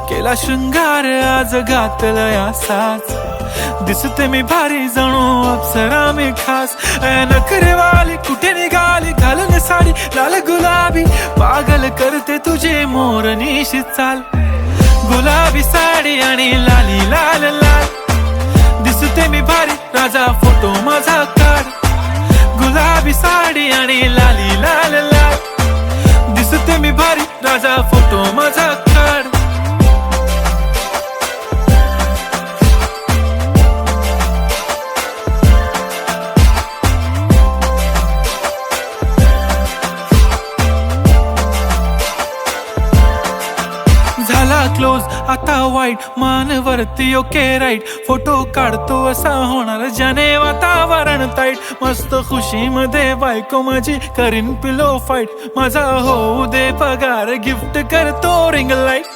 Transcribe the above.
केला शृंगार आज घातलाय असाच दिसते मी भारी जणू अप्सरा मी खास नखरेवाली कुठे निघाली घालून साडी लाल गुलाबी पागल करते तुझे मोरनीशी चाल गुलाबी साडी आणि लाली लाल लाल दिसते मी भारी राजा फोटो माझा काढ गुलाबी साडी आणि लाली लाल लाल दिसते मी भारी राजा फोटो माझा काढ झाला क्लोज आता वाईट मानवरती ओके राईट फोटो काढतो असा होणार ज्याने वातावरण ताईट मस्त खुशी मध्ये बायको माझी करीन पिलो फाईट माझा होऊ दे पगार गिफ्ट करतो रिंग लाईट